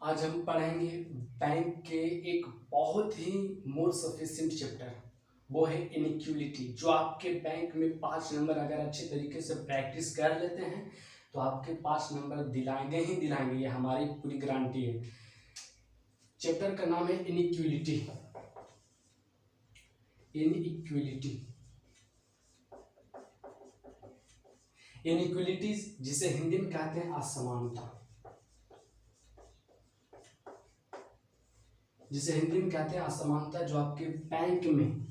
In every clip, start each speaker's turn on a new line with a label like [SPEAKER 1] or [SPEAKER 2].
[SPEAKER 1] आज हम पढ़ेंगे बैंक के एक बहुत ही मोर सफिशिएंट चैप्टर, वो है इनइक्वालिटी। जो आपके बैंक में 5 नंबर अगर अच्छे तरीके से प्रैक्टिस कर लेते हैं तो आपके 5 नंबर दिलाएंगे ही दिलाएंगे, ये हमारी पूरी गारंटी है। चैप्टर का नाम है इनइक्वालिटी। इनइक्वालिटी इनइक्वालिटीज जिसे हिंदी में कहते हैं असमानता, जिसे हिंदी में कहते हैं असमानता, जो आपके बैंक में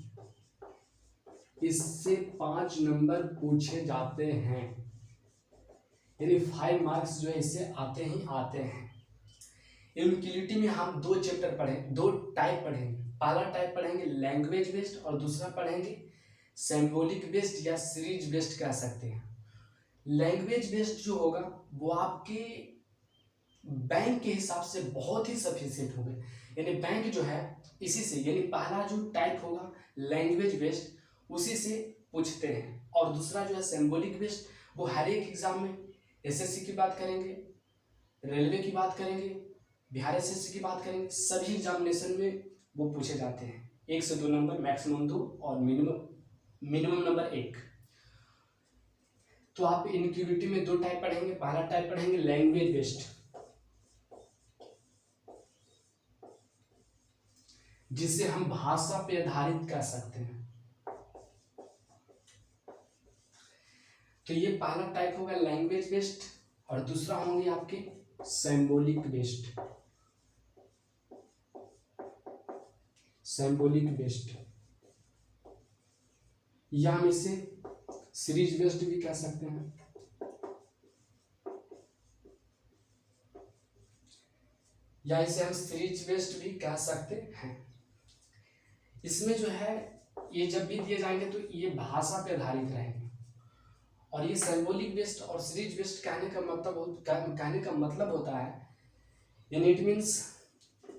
[SPEAKER 1] इससे 5 नंबर पूछे जाते हैं, यानी 5 मार्क्स जो है इससे आते ही आते हैं। इनइक्वालिटी में हम दो चैप्टर पढ़े, दो टाइप पढ़ेंगे। पहला टाइप पढ़ेंगे लैंग्वेज बेस्ड और दूसरा पढ़ेंगे सिंबॉलिक बेस्ड या सीरीज बेस्ड कह सकते हैं। लैंग्वेज बेस्ड जो होगा वो आपके बैंक के हिसाब से बहुत ही सफिशिएंट होगा, यानी बैंक जो है इसी से, यानी पहला जो टाइप होगा लैंग्वेज बेस्ड उसी से पूछते हैं, और दूसरा जो है सिंबॉलिक बेस्ड वो हर एक एग्जाम में एसएससी की बात करेंगे, रेलवे की बात करेंगे, बिहार एसएससी की बात करेंगे, सभी एग्जामिनेशन में वो पूछे जाते हैं। 1 से 2 नंबर, मैक्सिमम 2 और मिनिमम नंबर 1। तो आप इनइक्वालिटी में दो टाइप पढ़ेंगे। पहला टाइप पढ़ेंगे लैंग्वेज बेस्ड, जिसे हम भाषा पे आधारित कह सकते हैं। तो ये पहला टाइप होगा लैंग्वेज बेस्ड और दूसरा होंगे आपके सिंबॉलिक बेस्ड। सिंबॉलिक बेस्ड या हम इसे सीरीज बेस्ड भी कह सकते हैं। या इसे हम सीरीज बेस्ड भी कह सकते हैं। इसमें जो है ये जब भी दिए जाएंगे तो ये भाषा पे आधारित रहेंगे, और ये सिंबॉलिक बेस्ड और सीरीज बेस्ड कहने का मतलब होता है, यानी it means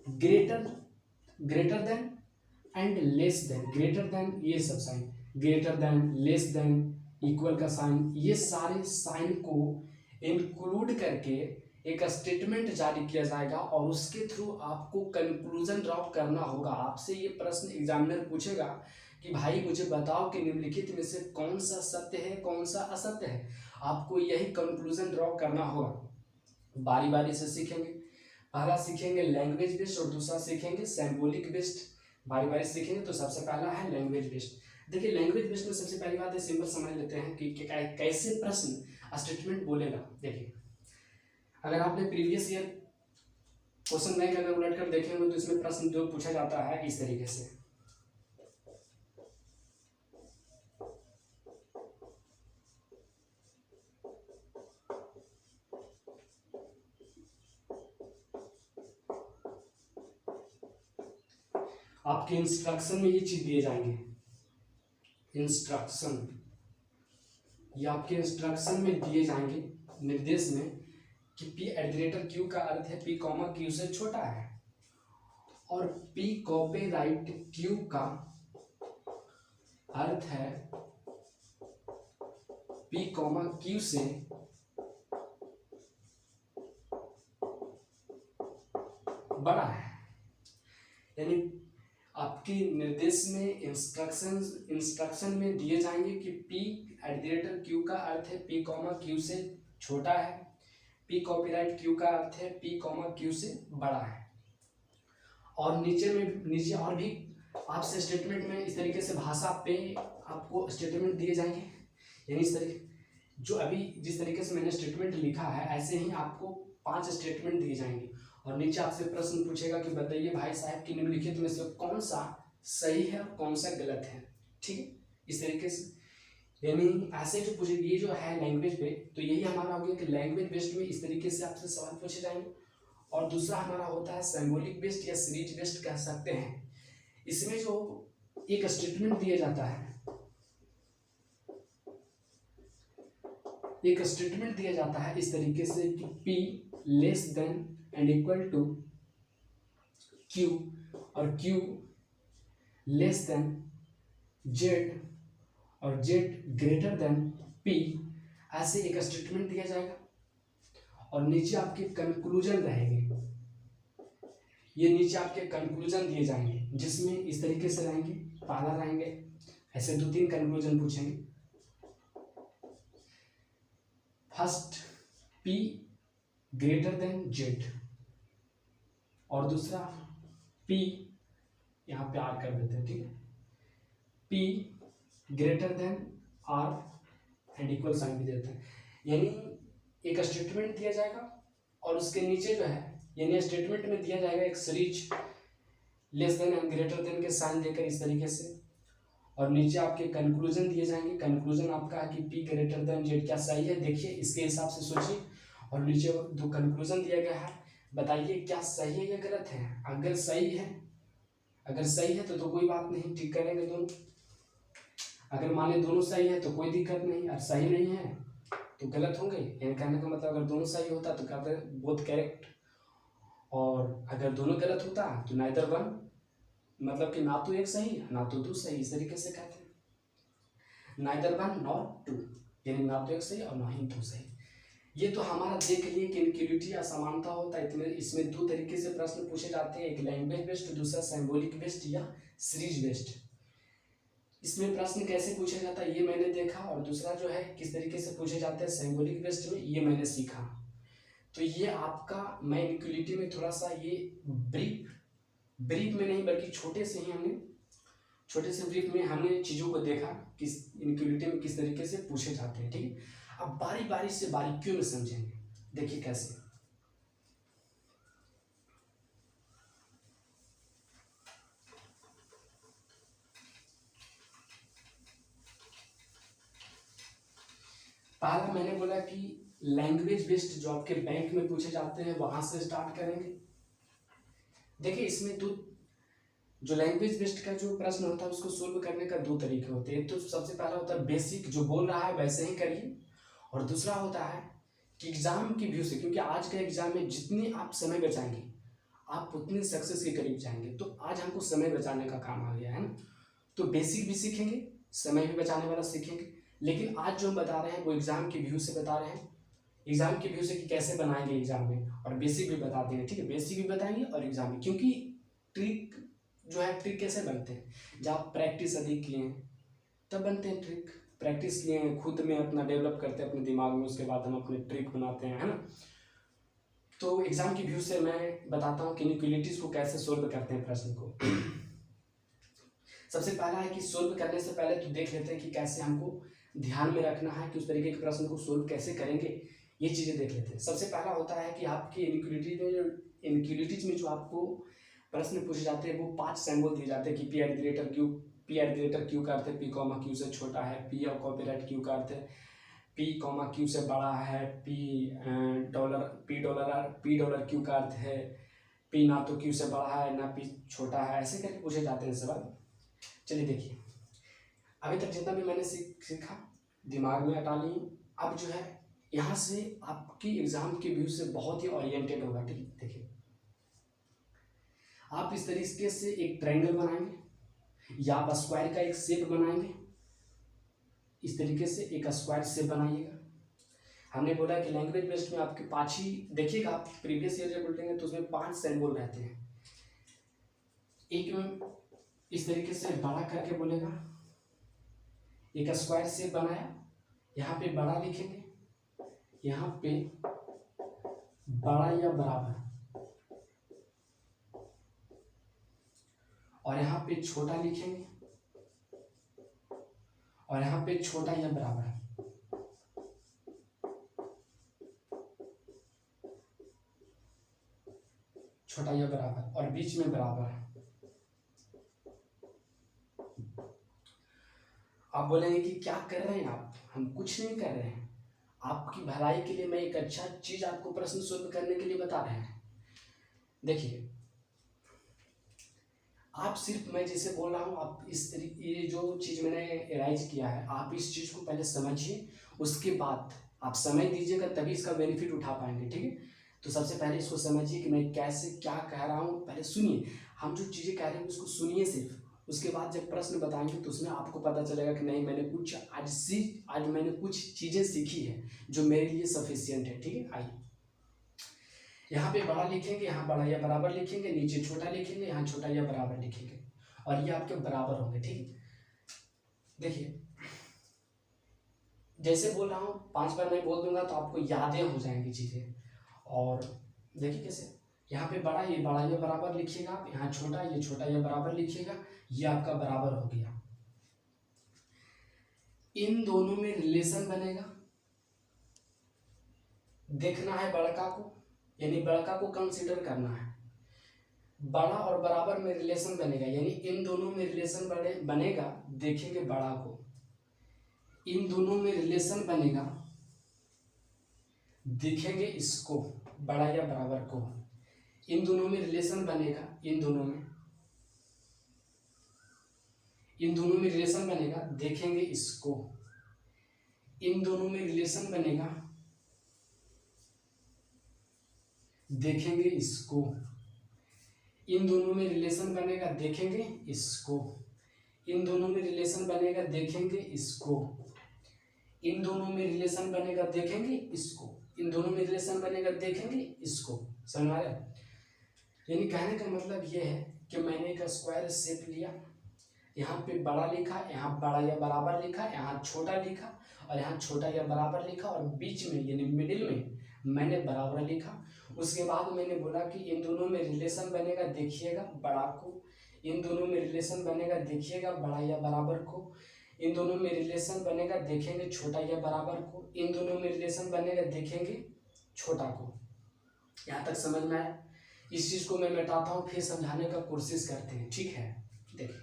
[SPEAKER 1] greater than and less than. Greater than ये सब sign, greater than, less than, equal का साइन, ये सारे साइन को इंक्लूड करके एक स्टेटमेंट जारी किया जाएगा और उसके थ्रू आपको कंक्लूजन ड्रॉ करना होगा। आपसे ये प्रश्न एग्जामिनर पूछेगा कि भाई मुझे बताओ कि निम्नलिखित में से कौन सा सत्य है, कौन सा असत्य है। आपको यही कंक्लूजन ड्रॉ करना होगा। बारी बारी से सीखेंगे। पहला सीखेंगे लैंग्वेज बेस्ड और दूसरा सीखेंगे सिंबॉलिक बेस्ड। बारी बारी सीखेंगे। तो सबसे पहला है लैंग्वेज बेस्ड। देखिए लैंग्वेज बेस्ड में सबसे पहली बात है, सिंपल समझ लेते हैं कि कैसे प्रश्न स्टेटमेंट बोलेगा। देखिए अगर आपने प्रीवियस ईयर क्वेश्चन बैंक अगर उलट कर देखेंगे तो इसमें प्रश्न जो पूछा जाता है इस तरीके से, आपके इंस्ट्रक्शन में ये चीज दिए जाएंगे। इंस्ट्रक्शन, ये आपके इंस्ट्रक्शन में दिए जाएंगे, निर्देश में, कि P@Q का अर्थ है P, Q से छोटा है, और P कॉपीराइट Q का अर्थ है P, Q से बड़ा है। यानी आपके निर्देश में इंस्ट्रक्शन में दिए जाएंगे कि P@Q का अर्थ है P, Q से छोटा है, P कॉपीराइट Q का अर्थ है P, Q से बड़ा है। और नीचे और भी आपसे स्टेटमेंट में इस तरीके से भाषा पे आपको स्टेटमेंट दिए जाएंगे, यानी इस तरीके जो अभी जिस तरीके से मैंने स्टेटमेंट लिखा है ऐसे ही आपको 5 स्टेटमेंट दिए जाएंगे, और नीचे आपसे प्रश्न पूछेगा कि बताइए भाई साहब की निम्नलिखित में से कौन सा सही है और कौन सा गलत है। ठीक है, इस तरीके से, यानी ऐसे जो पूछे, ये जो है लैंग्वेज पे, तो यही हमारा हो गया कि लैंग्वेज बेस्ड में इस तरीके से आपसे सवाल पूछे जाएंगे। और दूसरा हमारा होता है सिंबॉलिक बेस्ड या सीरीज बेस्ड कह सकते हैं। इसमें जो एक स्टेटमेंट दिया जाता है, एक स्टेटमेंट दिया जाता है इस तरीके से कि P less than and equal to Q और Q लेस देन Z और Z ग्रेटर देन P, ऐसे एक स्टेटमेंट दिया जाएगा और नीचे आपके कंक्लूजन रहेंगे। ये नीचे आपके कंक्लूजन दिए जाएंगे, जिसमें इस तरीके से रहेंगे। पहला रहेंगे, ऐसे 2-3 कंक्लूजन पूछेंगे। First, P greater then Z, और दूसरा P, यहाँ पे R कर देते हैं, ठीक है, P greater than R and equal sign भी देते हैं। यानी एक स्टेटमेंट दिया जाएगा और उसके नीचे जो है, यानी स्टेटमेंट में दिया जाएगा एक series less than and greater than के साइन देकर इस तरीके से, और नीचे आपके कंक्लूजन दिए जाएंगे। कंक्लूजन आपका है कि P ग्रेटर देन Z, क्या सही है, देखिए इसके हिसाब से सोचिए, और नीचे जो कंक्लूजन दिया गया है बताइए क्या सही है या गलत है। अगर सही है, तो कोई बात नहीं, ठीक करेंगे दोनों। अगर माने दोनों सही है तो कोई दिक्कत नहीं, और सही नहीं है तो गलत होंगे। यानी कहने का मतलब अगर दोनों सही होता तो कहते बोथ करेक्ट, और अगर दोनों गलत होता तो नाइदर वन, मतलब कि ना तो एक सही ना तो दो सही, इस तरीके से कहते हैं। नाइदर वन नॉर टू, यानी ना तो एक सही और ना ही दो सही। ये तो हमारा देख लिए कि इनक्यूलिटी असमानता होता है। इतने इसमें 2 तरीके से प्रश्न पूछे जाते हैं, एक लैंग्वेज बेस्ड, दूसरा सिंबॉलिक बेस्ड या सीरीज बेस्ड। इसमें प्रश्न कैसे पूछा जाता है ये मैंने देखा, और दूसरा जो है किस तरीके से पूछे जाते हैं सिंबॉलिक बेस्ड में, ये मैंने सीखा। तो ये आपका, मैं इनक्यूलिटी में थोड़ा सा ये ब्रीफ में नहीं बल्कि छोटे से ब्रीफ में हमने चीज़ों को देखा कि इनक्यूलिटी में किस तरीके से पूछे जाते हैं, ठीक है। अब बारी बारी से बारीकियों में समझेंगे, देखिए कैसे। पहला मैंने बोला कि लैंग्वेज बेस्ड जो आपके बैंक में पूछे जाते हैं वहां से स्टार्ट करेंगे। देखिए इसमें जो लैंग्वेज बेस्ड का जो प्रश्न होता है उसको सोल्व करने का 2 तरीके होते हैं। तो सबसे पहला होता है बेसिक, जो बोल रहा है वैसे ही करिए, और दूसरा होता है कि एग्जाम की व्यू से, क्योंकि आज के एग्जाम में जितनी आप समय बचाएंगे आप उतने सक्सेस के करीब जाएंगे। तो आज हमको समय बचाने का काम आ गया है ना, तो बेसिक भी सीखेंगे, समय भी बचाने वाला सीखेंगे। लेकिन आज जो हम बता रहे हैं वो एग्जाम के व्यू से बता रहे हैं, एग्जाम के व्यू से कि कैसे बनाएंगे एग्जाम में, और बेसिक भी बता देंगे, ठीक है। बेसिक भी बताएंगे और एग्जाम में, क्योंकि ट्रिक जो है, ट्रिक कैसे बनते हैं, जब आप प्रैक्टिस अधिक किए हैं तब बनते हैं ट्रिक। प्रैक्टिस किए हैं, खुद में अपना डेवलप करते हैं अपने दिमाग में, उसके बाद हम अपने ट्रिक बनाते हैं, है ना। तो एग्जाम की व्यू से मैं बताता हूँ कि इनइक्वालिटीज को कैसे सोल्व करते हैं प्रश्न को। सबसे पहला है कि सोल्व करने से पहले तो देख लेते हैं कि कैसे हमको ध्यान में रखना है कि उस तरीके के प्रश्न को सोल्व कैसे करेंगे, ये चीजें देख लेते हैं। सबसे पहला होता है कि आपकी इनइक्वालिटीज में जो आपको प्रश्न पूछे जाते हैं वो 5 सिंबल दिए जाते हैं कि पी एट ग्रेटर क्यू का अर्थ है पी कॉमा क्यू से छोटा है, पी और कॉपीराइट क्यू का अर्थ है पी कॉमा क्यू से बड़ा है, पी डॉलर क्यू का अर्थ है पी ना तो क्यू से बड़ा है ना पी छोटा है, ऐसे करके पूछे जाते हैं सवाल। चलिए देखिए, अभी तक जितना भी मैंने सीखा दिमाग में हटा ली। अब जो है यहाँ से आपकी एग्जाम के व्यू से बहुत ही ओरिएंटेड होगा, ठीक है। देखिए आप इस तरीके से एक ट्रायंगल बनाएंगे या आप स्क्वायर का एक शेप बनाएंगे, इस तरीके से एक स्क्वायर शेप बनाइएगा। हमने बोला कि लैंग्वेज बेस्ड में आपके 5 ही, देखिएगा आप प्रीवियस ईयर जब उल्टेंगे तो उसमें 5 सिंबल रहते हैं। एक में इस तरीके से बड़ा करके बोलेगा, एक स्क्वायर शेप बनाया, यहाँ पे बड़ा लिखेंगे, यहाँ पे बड़ा या बराबर, और यहाँ पे छोटा लिखेंगे, और यहाँ पे छोटा या बराबर, छोटा या बराबर, और बीच में बराबर है। आप बोलेंगे कि क्या कर रहे हैं आप, हम कुछ नहीं कर रहे हैं, आपकी भलाई के लिए मैं एक अच्छा चीज आपको प्रश्न सोल्व करने के लिए बता रहे हैं। देखिए आप सिर्फ, मैं जैसे बोल रहा हूँ आप इस तरीके, ये जो चीज मैंने एराइज किया है आप इस चीज को पहले समझिए, उसके बाद आप समय दीजिएगा तभी इसका बेनिफिट उठा पाएंगे, ठीक है। तो सबसे पहले इसको समझिए कि मैं कैसे क्या कह रहा हूँ, पहले सुनिए, हम जो चीजें कह रहे हैं उसको सुनिए सिर्फ, उसके बाद जब प्रश्न बताएंगे तो उसमें आपको पता चलेगा कि नहीं मैंने कुछ आज मैंने कुछ चीजें सीखी है जो मेरे लिए सफिशियंट है, ठीक है। आइए यहाँ पे बड़ा लिखेंगे, यहाँ बड़ा या बराबर लिखेंगे, नीचे छोटा लिखेंगे, यहाँ छोटा या बराबर लिखेंगे, और ये आपके बराबर होंगे। ठीक है, देखिए जैसे बोल रहा हूँ 5 बार मैं बोल दूंगा तो आपको यादें हो जाएंगी चीजें। और देखिए कैसे, यहाँ पे बड़ा ये बड़ा या बराबर लिखिएगा आप, यहाँ छोटा ये छोटा या बराबर लिखिएगा, ये आपका बराबर हो गया। इन दोनों में रिलेशन बनेगा, देखना है बड़का को, यानी बड़का को कंसीडर करना है। बड़ा और बराबर में रिलेशन बनेगा, यानी इन दोनों में रिलेशन बनेगा, देखेंगे बड़ा को। इन दोनों में रिलेशन बनेगा, देखेंगे इसको, बड़ा या बराबर को। इन दोनों में रिलेशन बनेगा, इन दोनों में रिलेशन बनेगा, देखेंगे इसको। इन दोनों में रिलेशन बनेगा, देखेंगे इसको। इन दोनों में रिलेशन बनेगा, देखेंगे इसको। इन दोनों में रिलेशन बनेगा, देखेंगे इसको। इन दोनों में रिलेशन बनेगा, देखेंगे इसको। इन दोनों में रिलेशन बनेगा, देखेंगे इसको। समझ में आया? यानी कहने का मतलब ये है कि मैंने एक स्क्वायर शेप लिया, यहाँ पे बड़ा लिखा, यहाँ बड़ा या बराबर लिखा, यहाँ छोटा लिखा, और यहाँ छोटा या बराबर लिखा, और बीच में यानी मिडिल में मैंने बराबर लिखा। उसके बाद मैंने बोला कि इन दोनों में रिलेशन बनेगा, देखिएगा बड़ा को। इन दोनों में रिलेशन बनेगा, देखिएगा बड़ा या बराबर को। इन दोनों में रिलेशन बनेगा, देखेंगे छोटा या बराबर को। इन दोनों में रिलेशन बनेगा, देखेंगे छोटा को। यहाँ तक समझ में आया? इस चीज को मैं मिटाता हूँ, फिर समझाने का कोशिश करते हैं। ठीक है, देखिए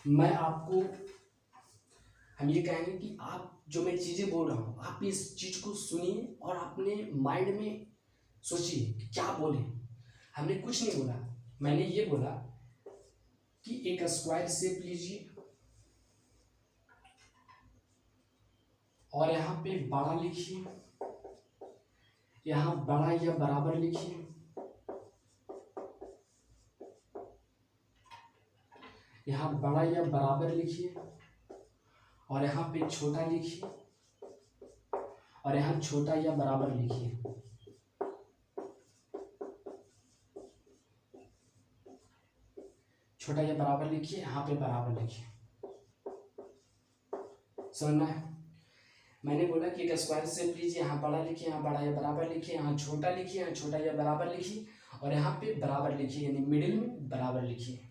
[SPEAKER 1] मैं आपको, हम ये कहेंगे कि आप जो मैं चीजें बोल रहा हूँ, आप इस चीज को सुनिए और अपने माइंड में सोचिए कि क्या बोले। हमने कुछ नहीं बोला, मैंने ये बोला कि एक स्क्वायर शेप लीजिए और यहाँ पे बड़ा लिखिए, यहाँ बड़ा या बराबर लिखिए, यहाँ बड़ा या बराबर लिखिए, और यहाँ पे छोटा लिखिए, और यहाँ छोटा या बराबर लिखिए। छोटा या बराबर लिखिए, यहाँ पे बराबर लिखिए। समझना है? मैंने बोला कि एक स्क्वायर शेप लीजिए, यहाँ बड़ा लिखिए, यहाँ बड़ा या बराबर लिखिए, यहाँ छोटा लिखिए, यहाँ छोटा या बराबर लिखिए, और यहाँ पे बराबर लिखिए, यानी मिडिल में बराबर लिखिए।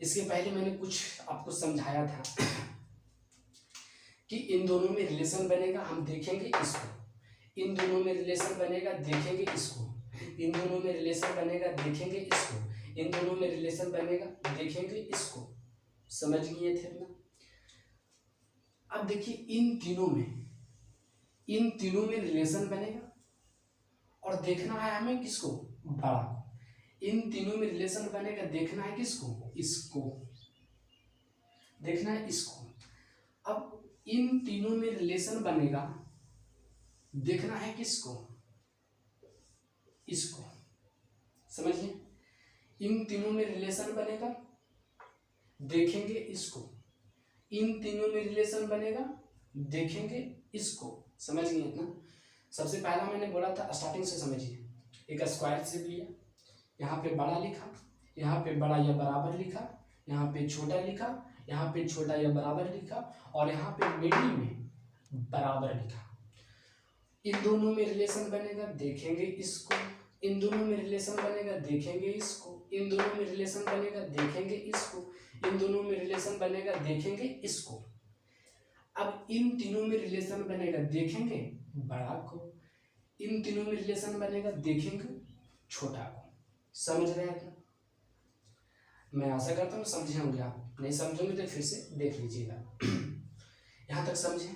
[SPEAKER 1] इसके पहले मैंने कुछ आपको समझाया था कि इन दोनों में रिलेशन बनेगा, हम देखेंगे इसको। इन दोनों में रिलेशन बनेगा, देखेंगे इसको। इन दोनों में रिलेशन बनेगा, देखेंगे इसको। इन दोनों में रिलेशन बनेगा, देखेंगे इसको। समझ गए थे ना? अब देखिए इन तीनों में रिलेशन बनेगा, और देखना है हमें किसको? बड़ा को। इन तीनों में रिलेशन बनेगा, देखना है किसको? इसको। देखना है इसको। अब इन तीनों में रिलेशन बनेगा, देखना है किसको? इसको। समझिए, इन तीनों में रिलेशन बनेगा, देखेंगे इसको। इन तीनों में रिलेशन बनेगा, देखेंगे इसको। समझ गए इतना? सबसे पहला मैंने बोला था, स्टार्टिंग से समझिए। एक स्क्वायर शेप लिया, यहाँ पे बड़ा लिखा, यहाँ पे बड़ा या बराबर लिखा, यहाँ पे छोटा लिखा, यहाँ पे छोटा या बराबर लिखा, और यहाँ पे मिडिल में बराबर लिखा। इन दोनों में रिलेशन बनेगा, देखेंगे इसको। इन दोनों में रिलेशन बनेगा, देखेंगे इसको। इन दोनों में रिलेशन बनेगा, देखेंगे इसको। इन दोनों में रिलेशन बनेगा, देखेंगे इसको। अब इन तीनों में रिलेशन बनेगा, देखेंगे बड़ा को। इन तीनों में रिलेशन बनेगा, देखेंगे छोटा को। समझ रहे हैं? मैं आशा करता हूँ समझे होंगे। आप नहीं समझोगे तो फिर से देख लीजिएगा। यहाँ तक समझे?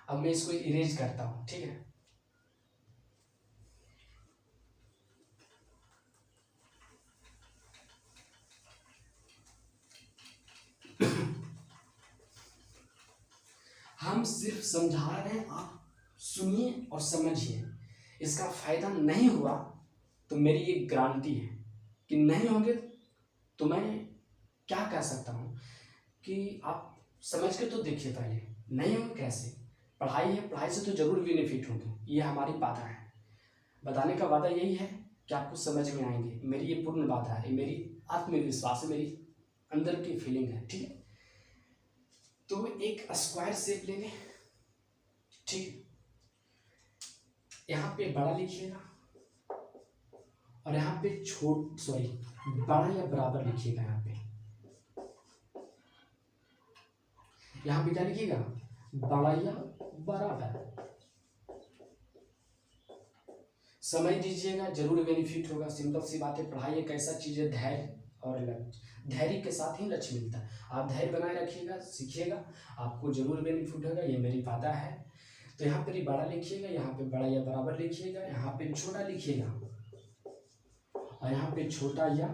[SPEAKER 1] अब मैं इसको इरेज करता हूँ, ठीक है? हम सिर्फ समझा रहे हैं, आप सुनिए और समझिए। इसका फायदा नहीं हुआ तो मेरी ये गारंटी है कि नहीं होंगे तो मैं क्या कह सकता हूँ, कि आप समझ के तो देखिए, पहले नहीं हो कैसे, पढ़ाई है, पढ़ाई से तो जरूर बेनिफिट होंगे, ये हमारी बाधा है। बताने का वादा यही है कि आपको समझ में आएंगे, मेरी ये पूर्ण बाधा है, मेरी आत्मविश्वास है, मेरी अंदर की फीलिंग है, ठीक है। तो एक स्क्वायर शेप लेंगे, ठीक, यहाँ पे बड़ा लिखिएगा और यहाँ पे बड़ा या बराबर लिखिएगा। यहाँ पे क्या लिखिएगा, बड़ा या बराबर। समझ दीजिएगा, जरूर बेनिफिट होगा। सिंपल सी बात है, पढ़ाई एक ऐसा चीज है, धैर्य और लक्ष्य, धैर्य के साथ ही लक्ष्य मिलता है। आप धैर्य बनाए रखिएगा, सीखिएगा, आपको जरूर बेनिफिट होगा, ये मेरी वादा है। तो यहाँ पर बड़ा लिखिएगा, यहाँ पे बड़ा या बराबर लिखिएगा, यहाँ पे छोटा लिखिएगा और यहाँ पे छोटा या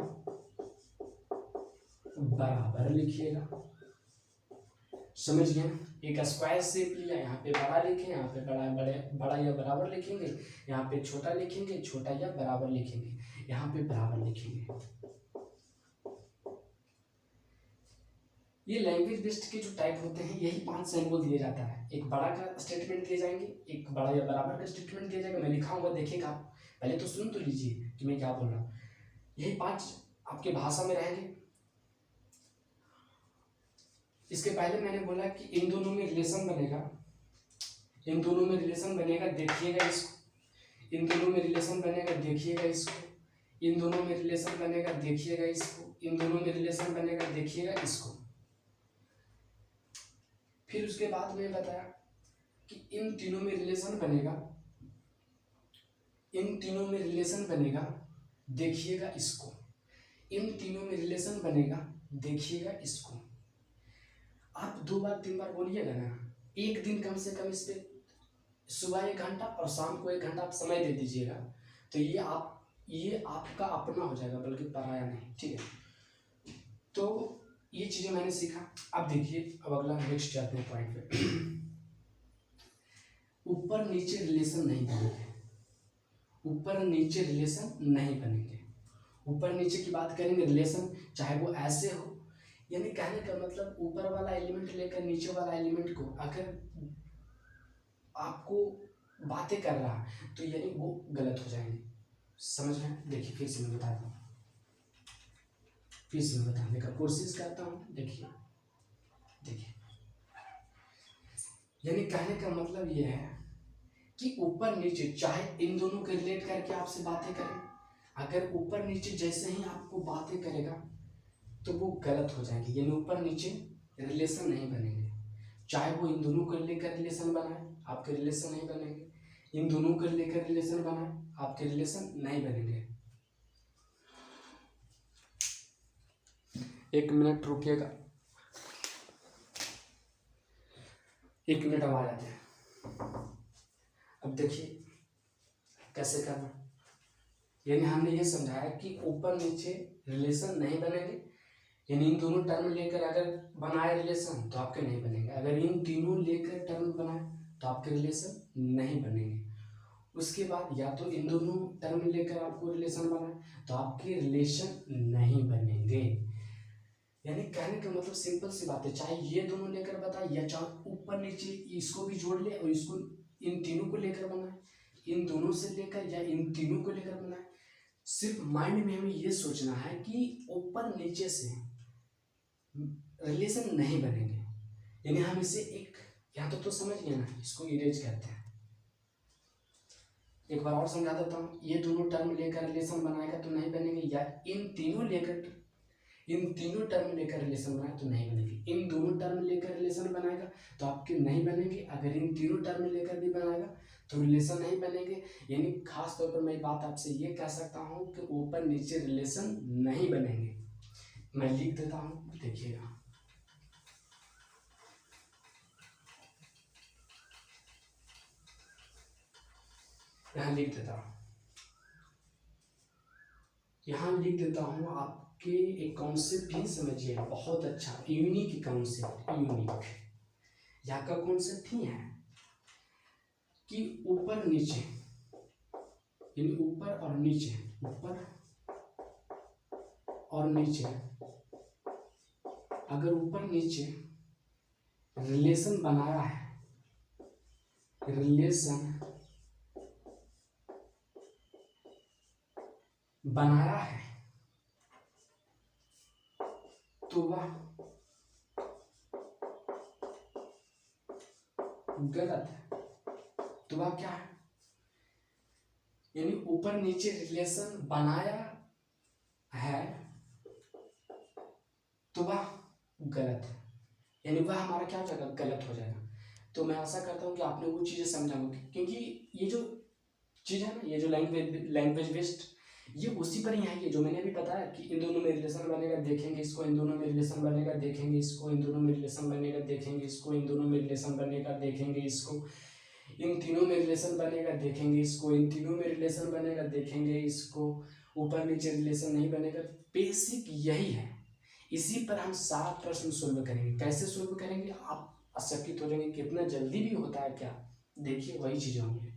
[SPEAKER 1] बराबर लिखिएगा। समझ गए, एक स्क्वायर शेप लिया, यहाँ पे बड़ा लिखें, यहाँ पे बड़ा या बराबर लिखेंगे, यहाँ पे छोटा लिखेंगे, छोटा या बराबर लिखेंगे, यहाँ पे बराबर लिखेंगे। ये लैंग्वेज बेस्ड के जो टाइप होते हैं, यही 5 सिंबल दिया जाता है। एक बड़ा का स्टेटमेंट दिए जाएंगे, एक बड़ा या बराबर का स्टेटमेंट दिया जाएगा, मैं लिखाऊंगा, देखिएगा आप पहले तो सुन तो लीजिए कि मैं क्या बोल रहा हूँ। यही 5 आपके भाषा में रहेंगे। इसके पहले मैंने बोला कि इन दोनों में रिलेशन बनेगा, इन दोनों में रिलेशन बनेगा, देखिएगा इसको, इन दोनों में रिलेशन बनेगा, देखिएगा इसको, इन दोनों में रिलेशन बनेगा, देखिएगा इसको, इन दोनों में रिलेशन बनेगा, देखिएगा इसको। फिर उसके बाद मैं बताया कि इन तीनों में रिलेशन बनेगा, इन तीनों में रिलेशन बनेगा, देखिएगा इसको, इन तीनों में रिलेशन बनेगा, देखिएगा इसको। आप 2 बार 3 बार बोलिएगा ना, एक दिन कम से कम इस पे सुबह 1 घंटा और शाम को 1 घंटा आप समय दे दीजिएगा, तो ये आपका अपना हो जाएगा, बल्कि पराया नहीं, ठीक है। तो ये चीजें मैंने सीखा। अब देखिए, अब अगला नेक्स्ट जाते हैं पॉइंट पे। ऊपर नीचे रिलेशन नहीं बनेंगे, ऊपर नीचे रिलेशन नहीं बनेंगे। ऊपर नीचे की बात करेंगे, रिलेशन चाहे वो ऐसे हो, यानी कहने का मतलब ऊपर वाला एलिमेंट लेकर नीचे वाला एलिमेंट को अगर आपको बातें कर रहा है तो यानी वो गलत हो जाएंगे। समझ में, देखिए फिर से मैं बताता हूँ, फिर से मैं बताने का कोशिश करता हूँ। देखिए यानी कहने का मतलब ये है कि ऊपर नीचे चाहे इन दोनों के रिलेट करके आपसे बातें करें, अगर ऊपर नीचे जैसे ही आपको बातें करेगा तो वो गलत हो जाएंगे, यानी ऊपर नीचे रिलेशन नहीं बनेंगे। चाहे वो इन दोनों को लेकर रिलेशन बनाए, आपके रिलेशन नहीं बनेंगे, इन दोनों को लेकर रिलेशन बनाए, आपके रिलेशन नहीं बनेंगे। 1 मिनट रुकिएगा, 1 मिनट अब आ जाते हैं। अब देखिए कैसे करना, यानी हमने ये समझाया कि ऊपर नीचे रिलेशन नहीं बनेंगे, यानी इन दोनों टर्म लेकर अगर बनाए रिलेशन तो आपके नहीं बनेंगे, अगर इन तीनों लेकर टर्म बनाए तो आपके रिलेशन नहीं बनेंगे। उसके बाद या तो इन दोनों टर्म लेकर आपको रिलेशन बनाए तो आपके रिलेशन नहीं बनेंगे। यानी कहने का मतलब सिंपल सी बात है, चाहे ये दोनों लेकर बताए या चाहे ऊपर नीचे इसको भी जोड़ ले और इसको इन तीनों को लेकर बनाए, इन दोनों से लेकर या इन तीनों को लेकर बनाए, सिर्फ माइंड में हमें ये सोचना है कि ऊपर नीचे से रिलेशन नहीं बनेंगे। यानी हम इसे एक यहाँ तो समझ गए ना, इसको इरेज कहते हैं। एक बार और समझा देता हूँ, ये दोनों टर्म लेकर रिलेशन बनाएगा तो नहीं बनेंगे, या इन तीनों टर्म लेकर रिलेशन बनाए तो नहीं बनेंगे। इन दोनों टर्म लेकर रिलेशन बनाएगा तो आपके नहीं बनेंगे, अगर इन तीनों टर्म लेकर भी बनाएगा तो रिलेशन नहीं बनेंगे। यानी खास तौर पर मैं बात आपसे ये कह सकता हूँ कि ऊपर नीचे रिलेशन नहीं बनेंगे। मैं लिख देता हूँ, देखिएगा, यहाँ लिख देता हूँ, यहाँ लिख देता हूँ। आपके एक कॉन्सेप्ट ही समझिए, बहुत अच्छा यूनिक कॉन्सेप्ट, यूनिक यहाँ का कॉन्सेप्ट ही है कि ऊपर नीचे, यानी ऊपर और नीचे, ऊपर और नीचे अगर ऊपर नीचे रिलेशन बनाया है, रिलेशन बनाया है, तो वह गलत है। तो वह क्या है, यानी ऊपर नीचे रिलेशन बनाया है तो वह गलत है, यानी वह हमारा क्या हो जाएगा, गलत हो जाएगा। तो मैं आशा करता हूँ कि आपने वो चीज़ें समझा होंगी, क्योंकि ये जो चीज़ है ना, ये जो लैंग्वेज बेस्ड, ये उसी पर ही है। जो मैंने अभी बताया कि इन दोनों में रिलेशन बनेगा, देखेंगे इसको, इन दोनों में रिलेशन बनेगा, देखेंगे इसको, इन दोनों में रिलेशन बनेगा, देखेंगे इसको, इन दोनों में रिलेशन बनेगा, देखेंगे इसको, इन तीनों में रिलेशन बनेगा, देखेंगे इसको, इन तीनों में रिलेशन बनेगा, देखेंगे इसको, ऊपर नीचे रिलेशन नहीं बनेगा। बेसिक यही है, इसी पर हम 7 प्रश्न सोल्व करेंगे। कैसे सोल्व करेंगे आप आश्चर्यचकित हो जाएंगे, कितना जल्दी भी होता है क्या, देखिए वही चीज़ें होंगी।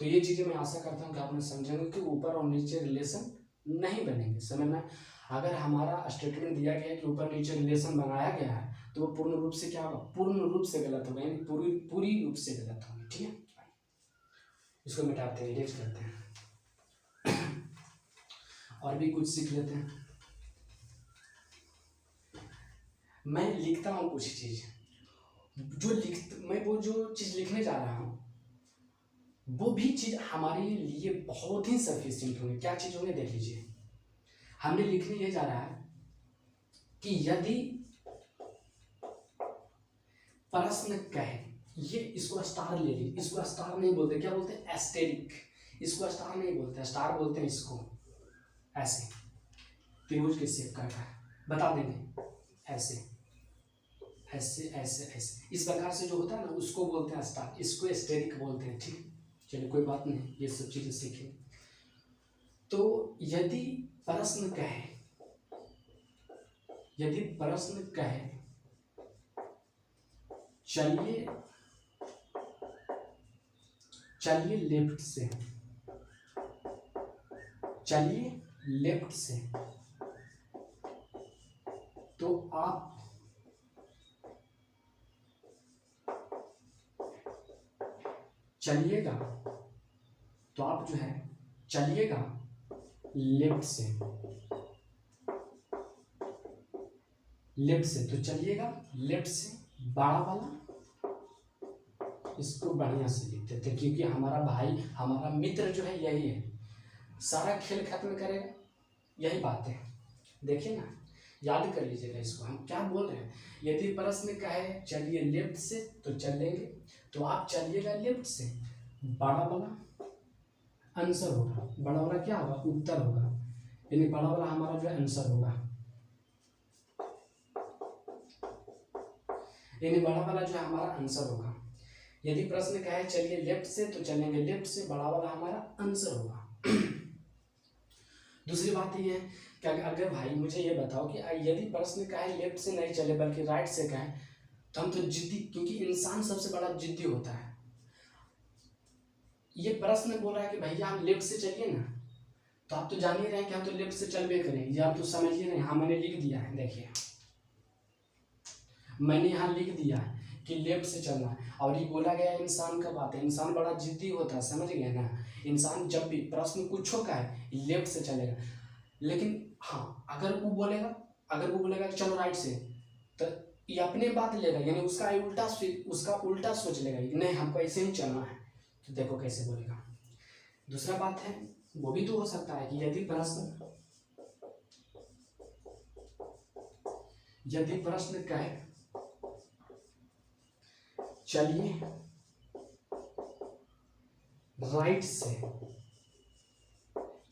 [SPEAKER 1] तो ये चीज़ें मैं आशा करता हूँ कि आपने समझेंगे कि ऊपर और नीचे रिलेशन नहीं बनेंगे। समझना, अगर हमारा स्टेटमेंट दिया गया है कि ऊपर नीचे रिलेशन बनाया गया है तो वो पूर्ण रूप से क्या होगा, पूर्ण रूप से गलत होगा, यानी पूरी रूप से गलत होगी। ठीक है, इसको मिटाते हैं, इरेज करते हैं और भी कुछ सीख लेते हैं। मैं लिखता हूँ कुछ चीज़, मैं वो जो चीज़ लिखने जा रहा हूँ वो भी चीज़ हमारे लिए बहुत ही सफिशिएंट होगी। क्या चीज़ होगी, देख लीजिए। हमने लिखने ये जा रहा है कि यदि प्रश्न कहे, ये इसको स्टार ले लीजिए, इसको स्टार नहीं बोलते, क्या बोलते हैं, एस्टेरिक। इसको स्टार नहीं बोलते, स्टार बोलते हैं इसको, ऐसे त्रिभुज के शेप का बता देंगे, ऐसे ऐसे ऐसे ऐसे, इस प्रकार से जो होता है ना उसको बोलते हैं स्टार, इसको एस्टेरिक बोलते हैं। ठीक, चलिए कोई बात नहीं, ये सब चीजें सीखें। तो यदि प्रश्न कहे, यदि प्रश्न कहे चलिए चलिए लेफ्ट से, चलिए लेफ्ट से, तो आप चलिएगा, तो आप जो है चलिएगा लेफ्ट से, लेफ्ट से, तो चलिएगा लेफ्ट से, बड़ा वाला इसको बढ़िया से लिखते थे, क्योंकि हमारा भाई, हमारा मित्र जो है यही है, सारा खेल खत्म करेगा, यही बात है। देखिए ना, याद कर लीजिएगा इसको, हम क्या बोल रहे हैं। यदि प्रश्न कहे चलिए लेफ्ट से, तो चलेंगे, तो आप चलिएगा लेफ्ट से, बड़ा वाला आंसर होगा, बड़ा वाला क्या होगा, उत्तर होगा, यानी बड़ा वाला हमारा जो आंसर होगा, यानी बड़ा वाला जो हमारा आंसर होगा। यदि प्रश्न कहे चलिए लेफ्ट से, तो चलेंगे लेफ्ट से, बड़ा वाला हमारा आंसर होगा। दूसरी बात ये है कि अगर भाई मुझे ये बताओ कि यदि प्रश्न कहे लेफ्ट से नहीं चले बल्कि राइट से कहे, तो हम तो जिद्दी, क्योंकि इंसान सबसे बड़ा जिद्दी होता है। ये प्रश्न बोल रहा है कि भैया हम लेफ्ट से चलिए ना, तो आप तो जान ही रहे हैं कि हम तो लेफ्ट से चलबे करें, ये आप तो समझिए नहीं। हाँ, मैंने लिख दिया है, देखिए मैंने यहाँ लिख दिया है कि लेफ्ट से चलना है, और ये बोला गया इंसान का बात है, इंसान बड़ा जिद्दी होता है, समझ गए ना। इंसान जब भी प्रश्न कुछ का है लेफ्ट से चलेगा, लेकिन हाँ अगर वो बोलेगा कि चलो राइट से, तो ये अपने बात लेगा, यानी उसका उल्टा सोच लेगा, नहीं हमको ऐसे ही चलना है, तो देखो कैसे बोलेगा। दूसरा बात है, वो भी तो हो सकता है कि यदि प्रश्न कहे चलिए राइट से,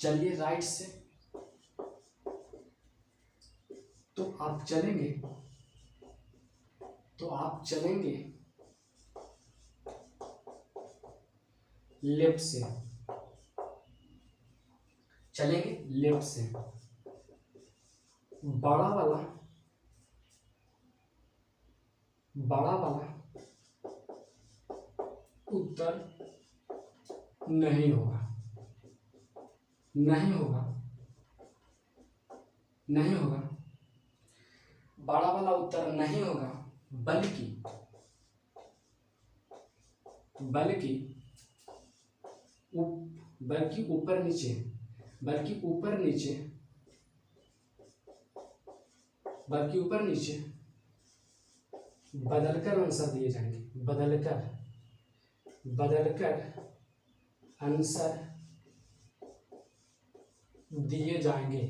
[SPEAKER 1] चलिए राइट से, तो आप चलेंगे, लेफ्ट से, चलेंगे लेफ्ट से, बड़ा वाला उत्तर नहीं होगा, नहीं होगा, नहीं होगा। बड़ा वाला उत्तर नहीं होगा, बल्कि बल्कि बल्कि ऊपर नीचे, बल्कि ऊपर नीचे, बल्कि ऊपर नीचे बदलकर आंसर दिए जाएंगे, बदलकर आंसर दिए जाएंगे,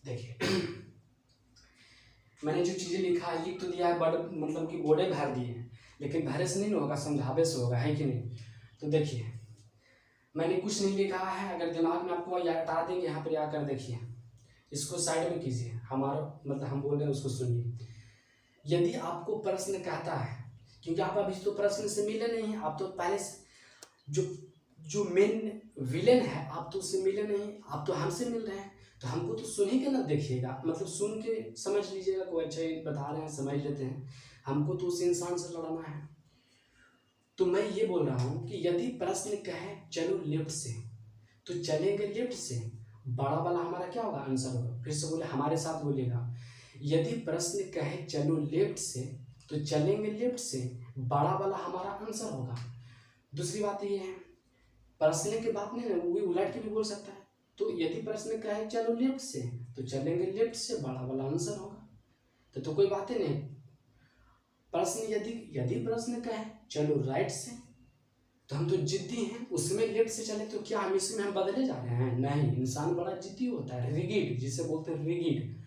[SPEAKER 1] देखिए मैंने जो चीजें लिखा है, लिख तो दिया है, बड़ मतलब कि बोर्डे भर दिए हैं, लेकिन भरे से नहीं होगा, समझावे से होगा, है कि नहीं। तो देखिए मैंने कुछ नहीं लिखा है, अगर दिमाग में आपको याद हटा देंगे, यहाँ पर आकर देखिए, इसको साइड में कीजिए, हमारा मतलब हम बोल रहे हैं उसको सुनिए। यदि आपको प्रश्न कहता है, क्योंकि आप अभी तो प्रश्न से मिले नहीं, आप तो पहले जो जो मेन विलेन है आप तो उससे मिले नहीं, आप तो हमसे मिल रहे हैं, तो हमको तो सुन ही के ना देखिएगा, मतलब सुन के समझ लीजिएगा, कोई अच्छा ही बता रहे हैं समझ लेते हैं, हमको तो उस इंसान से लड़ना है। तो मैं ये बोल रहा हूँ कि यदि प्रश्न कहे चलो लेफ्ट से, तो चलेंगे लेफ्ट से, बड़ा वाला हमारा क्या होगा, आंसर होगा। फिर से बोले, हमारे साथ बोलिएगा, यदि प्रश्न कहे चलो लेफ्ट से, तो चलेंगे लेफ्ट से, बड़ा वाला हमारा आंसर होगा। दूसरी बात ये है, प्रश्न के बाद नहीं ना, वो भी उलट के भी बोल सकता है। तो यदि प्रश्न कहे चलो लेफ्ट से, तो चलेंगे लेफ्ट से, बड़ा वाला आंसर होगा। तो कोई बात ही नहीं। प्रश्न यदि प्रश्न कहे चलो राइट से, तो हम तो जिद्दी हैं, उसमें लेफ्ट से चले, तो क्या हम इसमें हम बदले जा रहे हैं? नहीं, इंसान बड़ा जिद्दी होता है, रिगिड जिसे बोलते हैं, रिगिड।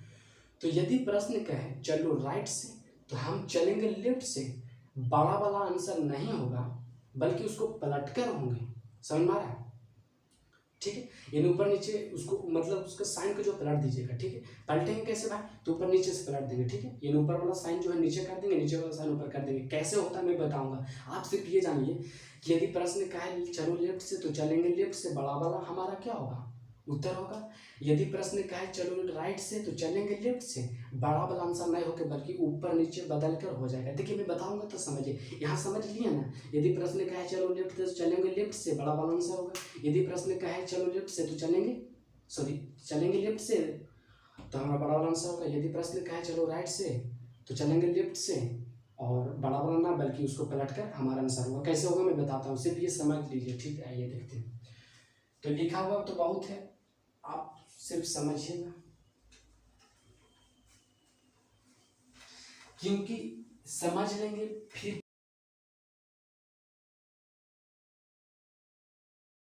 [SPEAKER 1] तो यदि प्रश्न कहे चलो राइट से, तो हम चलेंगे लेफ्ट से, बड़ा वाला आंसर नहीं होगा, बल्कि उसको पलटकर होंगे। समझ में आ रहा है? ठीक है, यानी ऊपर नीचे उसको मतलब उसका साइन को जो पलट दीजिएगा, ठीक है। पलटेंगे कैसे भाई, तो ऊपर नीचे से पलट देंगे, ठीक है। यानी ऊपर वाला साइन जो है नीचे कर देंगे, नीचे वाला साइन ऊपर कर देंगे। कैसे होता है मैं बताऊंगा, आप सिर्फ ये जानिए कि यदि प्रश्न का है चलो लेफ्ट से, तो चलेंगे लेफ्ट से, बड़ा वाला हमारा क्या होगा, उत्तर होगा। यदि प्रश्न का है चलो राइट से, तो चलेंगे लेफ्ट से, बड़ा वाला आंसर नहीं होकर बल्कि ऊपर नीचे बदल कर हो जाएगा। देखिए मैं बताऊंगा तो समझिए, यहाँ समझ लिए ना। यदि प्रश्न का है चलो लेफ्ट से, तो चलेंगे लेफ्ट से, बड़ा वाला आंसर होगा। यदि प्रश्न का है चलो लेफ्ट से, तो चलेंगे लेफ्ट से, तो हमारा बड़ा वाला आंसर होगा। यदि प्रश्न का है चलो राइट से, तो चलेंगे लेफ्ट से, और बड़ा वाला ना बल्कि उसको पलट कर हमारा आंसर होगा। कैसे होगा मैं बताता हूँ, सिर्फ ये समझ लीजिए, ठीक है। आइए देखते हैं। तो लिखा हुआ तो बहुत है, आप सिर्फ समझिएगा, क्योंकि समझ लेंगे फिर